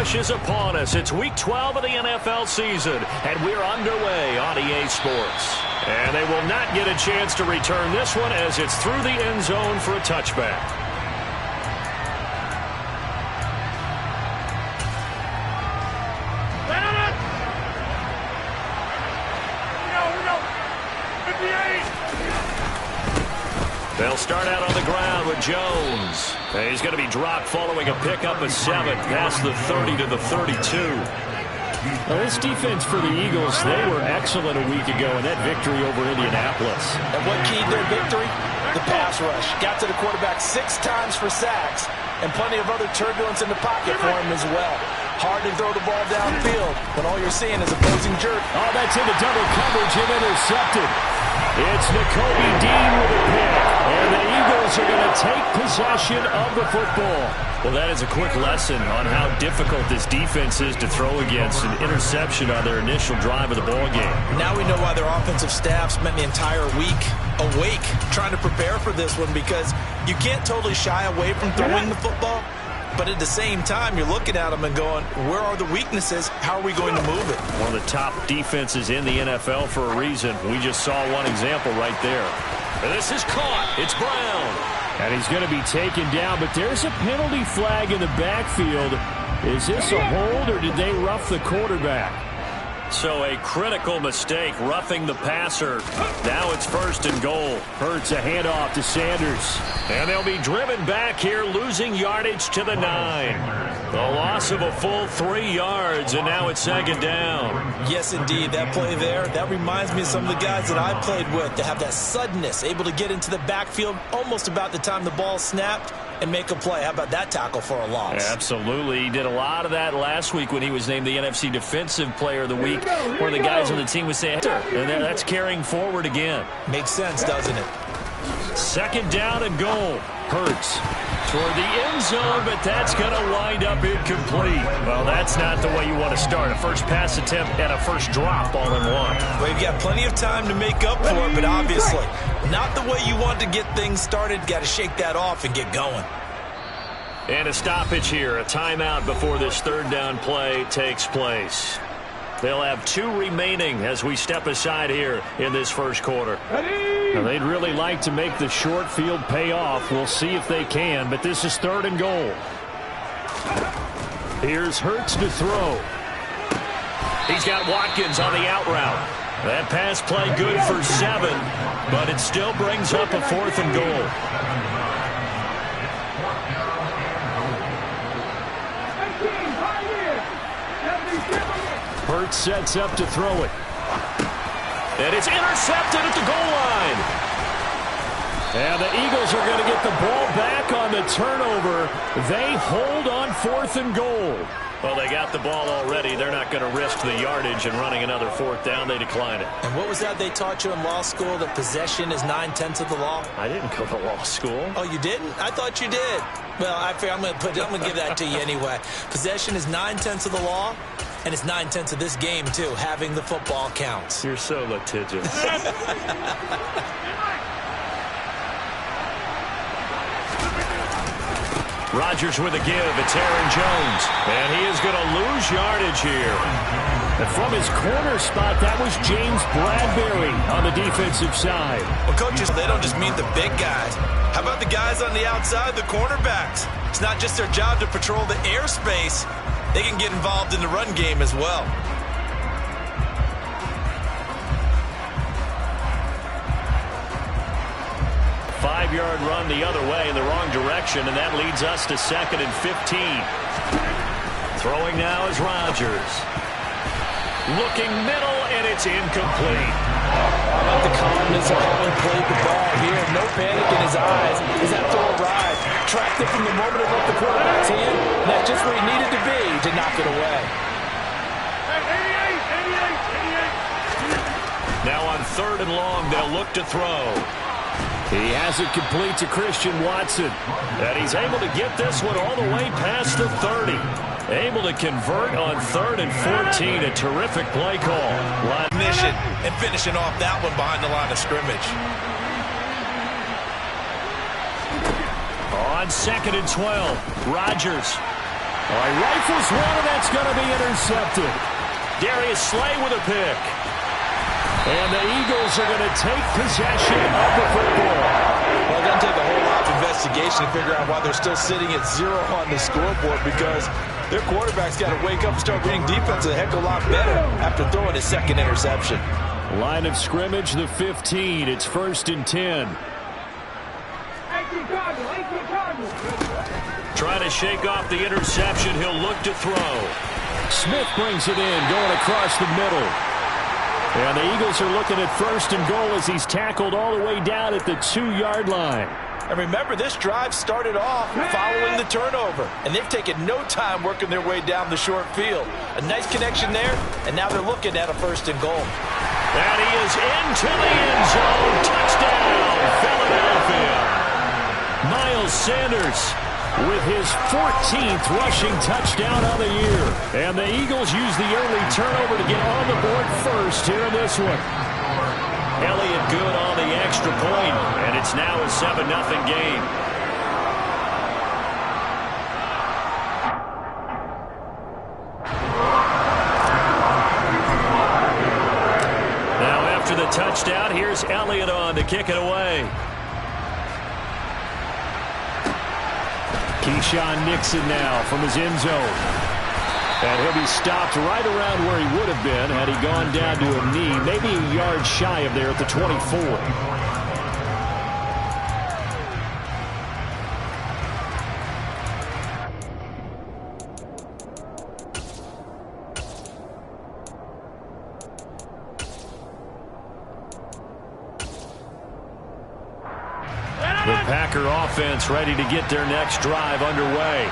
push is upon us. It's Week 12 of the NFL season, and we're underway on EA Sports. And they will not get a chance to return this one as it's through the end zone for a touchback. They'll start out on the ground with Jones. He's going to be dropped following a pickup of 7 past the 30 to the 32. Well, this defense for the Eagles, they were excellent a week ago in that victory over Indianapolis. And what keyed their victory? The pass rush. Got to the quarterback 6 times for sacks, and plenty of other turbulence in the pocket for him as well. Hard to throw the ball downfield when all you're seeing is opposing jerk. Oh, that's into double coverage and intercepted. It's Nakobe Dean with a pick, and the Eagles are going to take possession of the football. Well, that is a quick lesson on how difficult this defense is to throw against. An interception on their initial drive of the ball game. Now we know why their offensive staff spent the entire week awake trying to prepare for this one, because you can't totally shy away from throwing the football. But at the same time, you're looking at them and going, where are the weaknesses? How are we going to move it? One of the top defenses in the NFL for a reason. We just saw one example right there. And this is caught. It's Brown. And he's going to be taken down, but there's a penalty flag in the backfield. Is this a hold, or did they rough the quarterback? So a critical mistake, roughing the passer. Now it's 1st and goal. Hurts a handoff to Sanders. And they'll be driven back here, losing yardage to the 9. The loss of a full 3 yards, and now it's 2nd down. Yes, indeed. That play there, that reminds me of some of the guys that I played with. To have that suddenness, able to get into the backfield almost about the time the ball snapped and make a play. How about that tackle for a loss? Absolutely. He did a lot of that last week when he was named the NFC Defensive Player of the Week, where the guys on the team would say, and that's carrying forward again. Makes sense, doesn't it? 2nd down and goal. Hurts toward the end zone, but that's going to wind up incomplete. Well, that's not the way you want to start. A first pass attempt and a first drop all in one. Well, you've got plenty of time to make up for it, but obviously not the way you want to get things started. Got to shake that off and get going. And a stoppage here, a timeout before this 3rd down play takes place. They'll have 2 remaining as we step aside here in this first quarter. Now, they'd really like to make the short field pay off. We'll see if they can, but this is 3rd and goal. Here's Hurts to throw. He's got Watkins on the out route. That pass play good for 7, but it still brings up a 4th and goal. Hurts sets up to throw it. And it's intercepted at the goal line. And the Eagles are going to get the ball back on the turnover. They hold on 4th and goal. Well, they got the ball already. They're not going to risk the yardage and running another 4th down. They decline it. And what was that they taught you in law school, that possession is 9/10 of the law? I didn't go to law school. Oh, you didn't? I thought you did. Well, I'm going to give that to you anyway. Possession is 9/10 of the law. And it's 9/10 of this game, too. Having the football counts. You're so litigious. Rodgers with a give. It's Aaron Jones. And he is going to lose yardage here. And from his corner spot, that was James Bradbury on the defensive side. Well, coaches, they don't just mean the big guys. How about the guys on the outside, the cornerbacks? It's not just their job to patrol the airspace. They can get involved in the run game as well. Five-yard run the other way in the wrong direction, and that leads us to 2nd and 15. Throwing now is Rodgers. Looking middle, and it's incomplete. How about the calmness of how he played the ball here? No panic in his eyes. His after arrived. Tracked it from the moment it left the quarterback's hand. And that's just where he needed to be to knock it away. Now on 3rd and long, they'll look to throw. He has it complete to Christian Watson. And he's able to get this one all the way past the 30. Able to convert on 3rd and 14. A terrific play call. Line mission and finishing off that one behind the line of scrimmage. On 2nd and 12, Rodgers Oh, he rifles one, and that's going to be intercepted. Darius Slay with a pick. And the Eagles are going to take possession of the football. Well, it doesn't take a whole lot of investigation to figure out why they're still sitting at 0 on the scoreboard, because their quarterback's got to wake up and start reading defense a heck of a lot better after throwing his second interception. Line of scrimmage, the 15. It's 1st and 10. Trying to shake off the interception. He'll look to throw. Smith brings it in, going across the middle. And the Eagles are looking at 1st and goal as he's tackled all the way down at the 2-yard line. And remember, this drive started off following the turnover, and they've taken no time working their way down the short field. A nice connection there, and now they're looking at a 1st and goal. And he is into the end zone. Touchdown, Philadelphia. Miles Sanders with his 14th rushing touchdown of the year. And the Eagles use the early turnover to get on the board first here in this one. Elliott good on the extra point, and it's now a 7-0 game. Now after the touchdown, here's Elliott on to kick it away. Keyshawn Nixon now from his end zone. And he'll be stopped right around where he would have been had he gone down to a knee, maybe a yard shy of there at the 24. The Packer offense ready to get their next drive underway.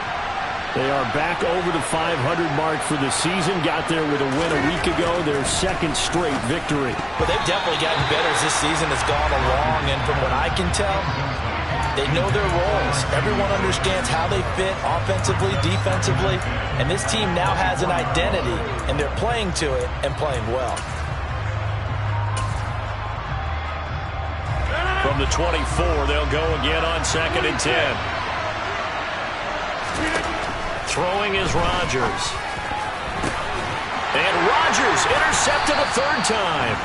They are back over the 500 mark for the season. Got there with a win a week ago, their 2nd straight victory. But they've definitely gotten better as this season has gone along, and from what I can tell, they know their roles. Everyone understands how they fit offensively, defensively, and this team now has an identity, and they're playing to it and playing well. From the 24, they'll go again on 2nd and 10. Throwing is Rodgers. And Rodgers intercepted a 3rd time.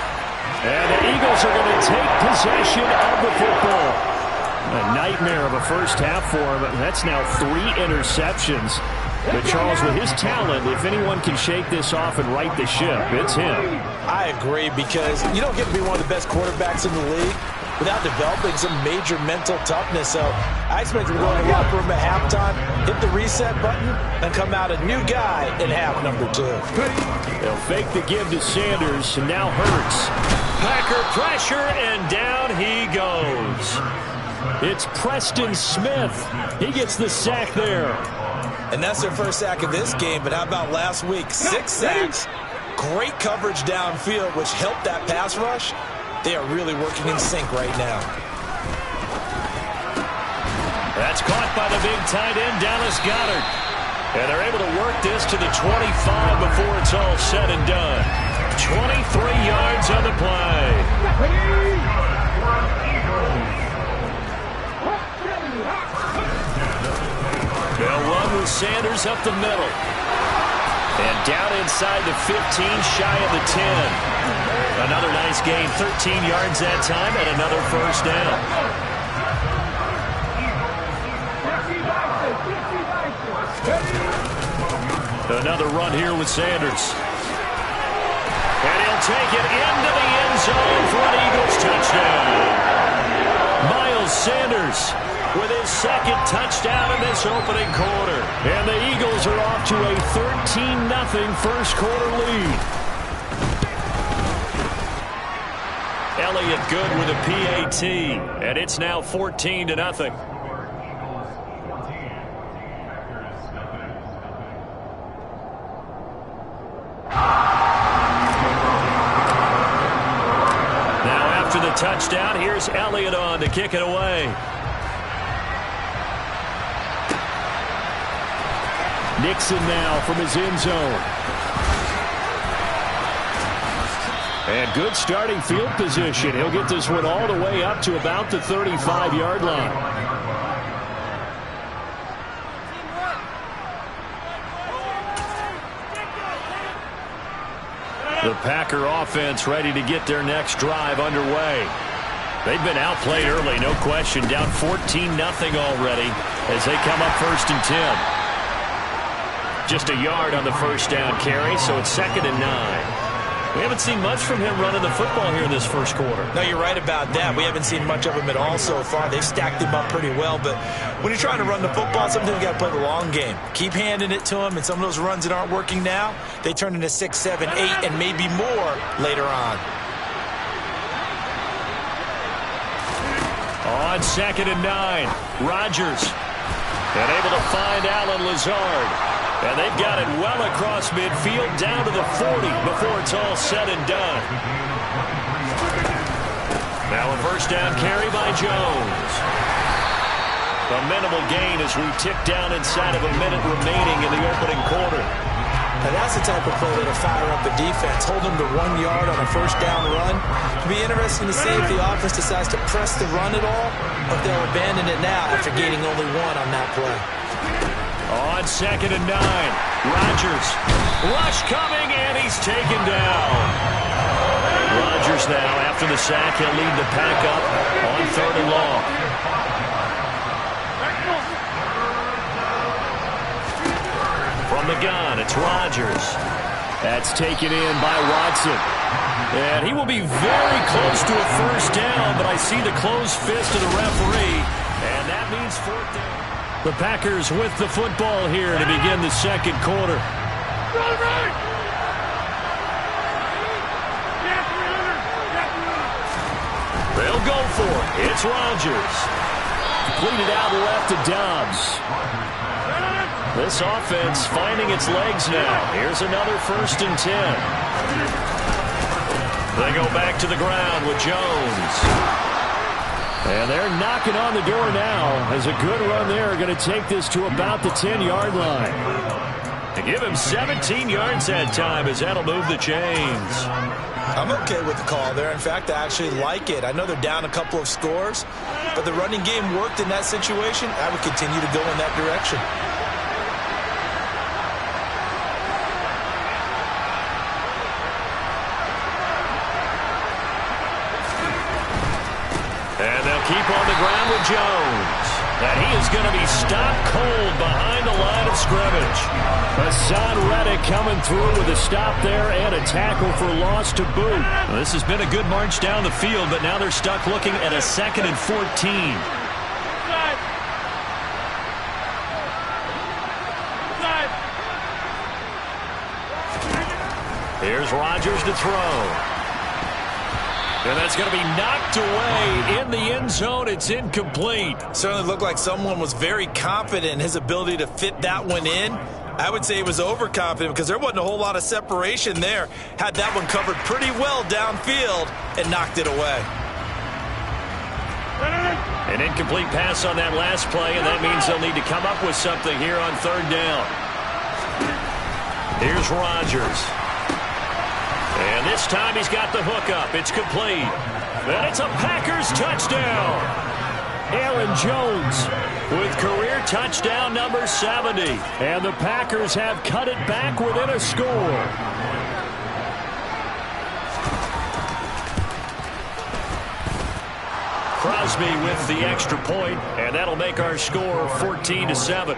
And the Eagles are going to take possession of the football. A nightmare of a first half for him. That's now 3 interceptions. But Charles, with his talent, if anyone can shake this off and right the ship, it's him. I agree, because you don't get to be one of the best quarterbacks in the league without developing some major mental toughness. So I expect him to go in the locker room at halftime, hit the reset button, and come out a new guy in half number 2. They'll fake the give to Sanders, and now Hurts. Packer pressure, and down he goes. It's Preston Smith. He gets the sack there. And that's their first sack of this game, but how about last week? 6 sacks, great coverage downfield, which helped that pass rush. They are really working in sync right now. That's caught by the big tight end, Dallas Goedert. And they're able to work this to the 25 before it's all said and done. 23 yards on the play. They'll run with Sanders up the middle. And down inside the 15, shy of the 10. Another nice gain, 13 yards that time, and another 1st down. Another run here with Sanders. And he'll take it into the end zone for an Eagles touchdown. Miles Sanders with his 2nd touchdown in this opening quarter. And the Eagles are off to a 13-0 first quarter lead. Elliott good with a PAT, and it's now 14-0. Now after the touchdown, here's Elliott on to kick it away. Nixon now from his end zone. And good starting field position. He'll get this one all the way up to about the 35-yard line. The Packer offense ready to get their next drive underway. They've been outplayed early, no question. Down 14-0 already as they come up 1st and 10. Just a yard on the first down carry, so it's 2nd and 9. We haven't seen much from him running the football here in this first quarter. No, you're right about that. We haven't seen much of him at all so far. They've stacked him up pretty well, but when you're trying to run the football, sometimes you got to play the long game. Keep handing it to him, and some of those runs that aren't working now, they turn into 6, 7, 8, and maybe more later on. On 2nd and 9, Rodgers. And able to find Allen Lazard. And they've got it well across midfield down to the 40 before it's all said and done. Now a first down carry by Jones. A minimal gain as we tick down inside of a minute remaining in the opening quarter. Now that's the type of play that'll fire up a defense. Hold them to 1 yard on a first down run. It'll be interesting to see if the offense decides to press the run at all, or if they'll abandon it now after gaining only 1 on that play. On 2nd and 9, Rodgers. Rush coming, and he's taken down. Rodgers now, after the sack, he'll lead the pack up on 3rd and long. From the gun, it's Rodgers. That's taken in by Watson. And he will be very close to a first down, but I see the closed fist of the referee, and that means 4th down. The Packers with the football here to begin the second quarter. They'll go for it. It's Rodgers. Completed out left to Dobbs. This offense finding its legs now. Here's another 1st and 10. They go back to the ground with Jones. And they're knocking on the door now as a good run there going to take this to about the 10-yard line. They give him 17 yards that time as that'll move the chains. I'm okay with the call there. In fact, I actually like it. I know they're down a couple of scores, but the running game worked in that situation. I would continue to go in that direction. And they'll keep on the ground with Jones. And he is going to be stopped cold behind the line of scrimmage. Hassan Reddick coming through with a stop there and a tackle for loss to boot. Well, this has been a good march down the field, but now they're stuck looking at a 2nd and 14. Here's Rodgers to throw. And that's going to be knocked away in the end zone. It's incomplete. Certainly looked like someone was very confident in his ability to fit that one in. I would say he was overconfident because there wasn't a whole lot of separation there. Had that one covered pretty well downfield and knocked it away. An incomplete pass on that last play, and that means they'll need to come up with something here on 3rd down. Here's Rodgers. And this time he's got the hook up. It's complete. And it's a Packers touchdown. Aaron Jones with career touchdown number 70. And the Packers have cut it back within a score. Crosby with the extra point, and that'll make our score 14-7.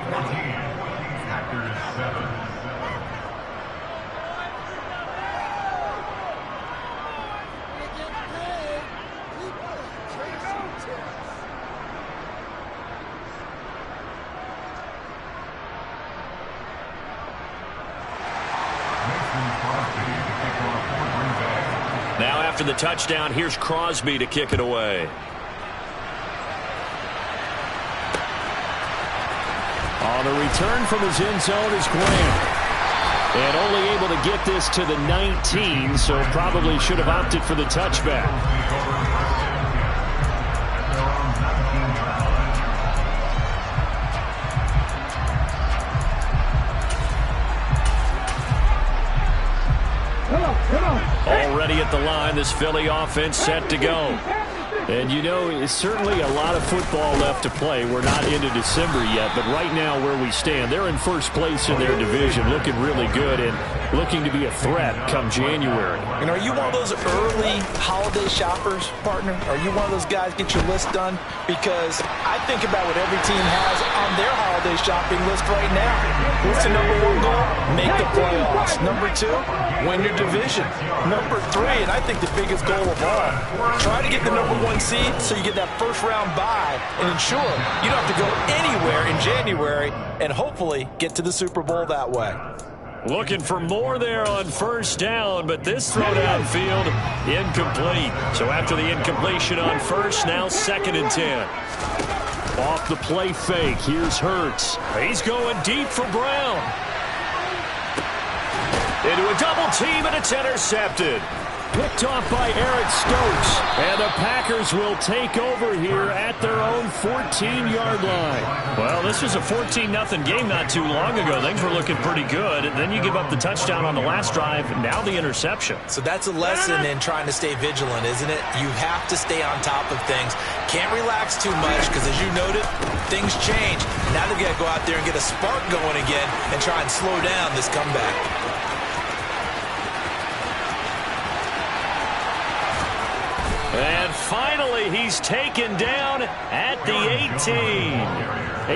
Now after the touchdown, here's Crosby to kick it away. On the return from his end zone is Grant. And only able to get this to the 19, so probably should have opted for the touchback. Already at the line, this Philly offense set to go. And you know, it's certainly a lot of football left to play. We're not into December yet, but right now where we stand, they're in first place in their division, looking really good. And looking to be a threat come January. And are you one of those early holiday shoppers, partner? Are you one of those guys get your list done? Because I think about what every team has on their holiday shopping list right now. What's the number one goal? Make the playoffs. Number two, win your division. Number three, and I think the biggest goal of all, try to get the number one seed so you get that first round bye and ensure you don't have to go anywhere in January and hopefully get to the Super Bowl that way. Looking for more there on first down, but this throw downfield incomplete. So after the incompletion on first, now 2nd and 10. Off the play fake, here's Hurts. He's going deep for Brown. Into a double team, and it's intercepted. Picked off by Eric Stokes. And the Packers will take over here at their own 14-yard line. Well, this was a 14-0 game not too long ago. Things were looking pretty good. Then you give up the touchdown on the last drive. Now the interception. So that's a lesson in trying to stay vigilant, isn't it? You have to stay on top of things. Can't relax too much because, as you noted, things change. Now they've got to go out there and get a spark going again and try and slow down this comeback. And finally, he's taken down at the 18.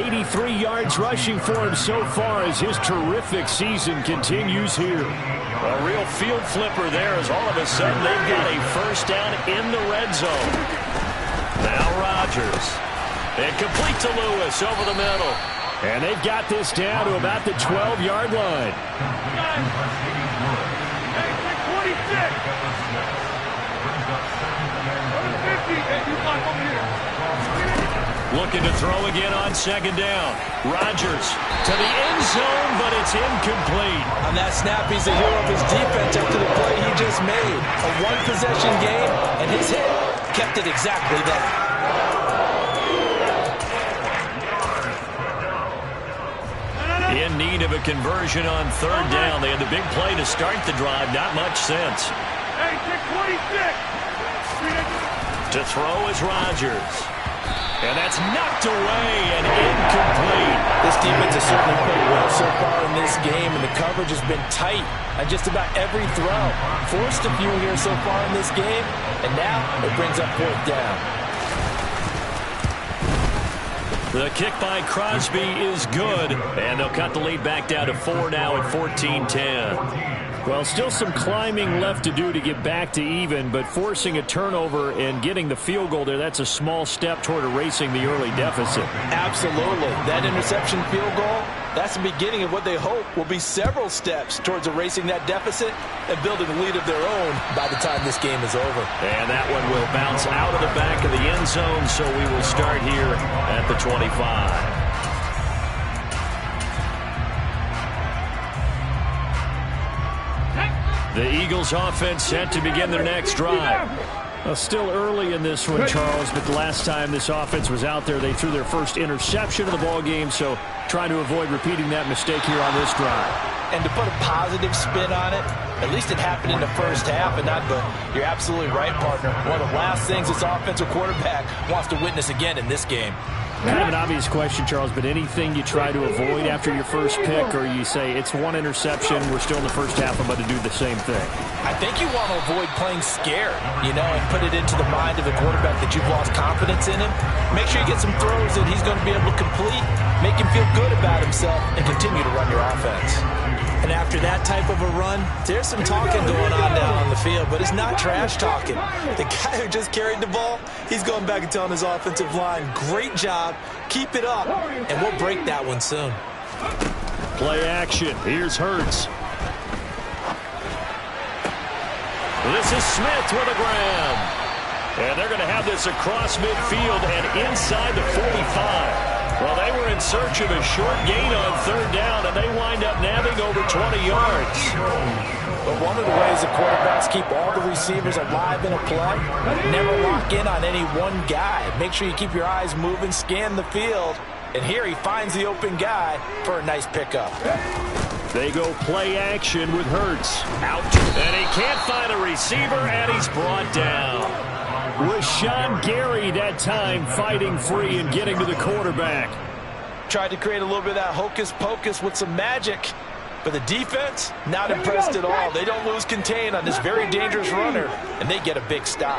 83 yards rushing for him so far as his terrific season continues here. A real field flipper there as all of a sudden they've got a first down in the red zone. Now Rodgers. And complete to Lewis over the middle. And they've got this down to about the 12-yard line. Looking to throw again on 2nd down. Rodgers to the end zone, but it's incomplete. On that snap, he's a hero of his defense after the play he just made. A one-possession game, and his hit kept it exactly that. In need of a conversion on 3rd down. They had the big play to start the drive. Not much sense. Hey, 26. To throw is Rodgers. And that's knocked away and incomplete. This defense has certainly played well so far in this game, and the coverage has been tight on just about every throw. Forced a few here so far in this game, and now it brings up 4th down. The kick by Crosby is good, and they'll cut the lead back down to 4 now at 14-10. Well, still some climbing left to do to get back to even, but forcing a turnover and getting the field goal there, that's a small step toward erasing the early deficit. Absolutely. That interception field goal, that's the beginning of what they hope will be several steps towards erasing that deficit and building a lead of their own by the time this game is over. And that one will bounce out of the back of the end zone, so we will start here at the 25. The Eagles offense set to begin their next drive. Well, still early in this one, Charles, but the last time this offense was out there, they threw their first interception of the ball game, so trying to avoid repeating that mistake here on this drive. And to put a positive spin on it, at least it happened in the first half and not the... You're absolutely right, partner. One of the last things this offensive quarterback wants to witness again in this game. Kind of an obvious question, Charles, but anything you try to avoid after your first pick, or you say it's one interception, we're still in the first half, I'm about to do the same thing? I think you want to avoid playing scared, you know, and put it into the mind of the quarterback that you've lost confidence in him. Make sure you get some throws that he's going to be able to complete, make him feel good about himself, and continue to run your offense. And after that type of a run, there's some talking going on down on the field, but it's not trash talking. The guy who just carried the ball, he's going back and telling his offensive line, great job, keep it up, and we'll break that one soon. Play action. Here's Hurts. This is Smith with a grab. And they're going to have this across midfield and inside the 45. Well, they were in search of a short gain on 3rd down, and they wind up nabbing over 20 yards. But one of the ways the quarterbacks keep all the receivers alive in a play, never lock in on any one guy. Make sure you keep your eyes moving, scan the field, and here he finds the open guy for a nice pickup. They go play action with Hurts. Out, and he can't find a receiver, and he's brought down. Rashawn Gary that time fighting free and getting to the quarterback. Tried to create a little bit of that hocus pocus with some magic. For the defense, not impressed at all. They don't lose contain on this very dangerous runner, and they get a big stop.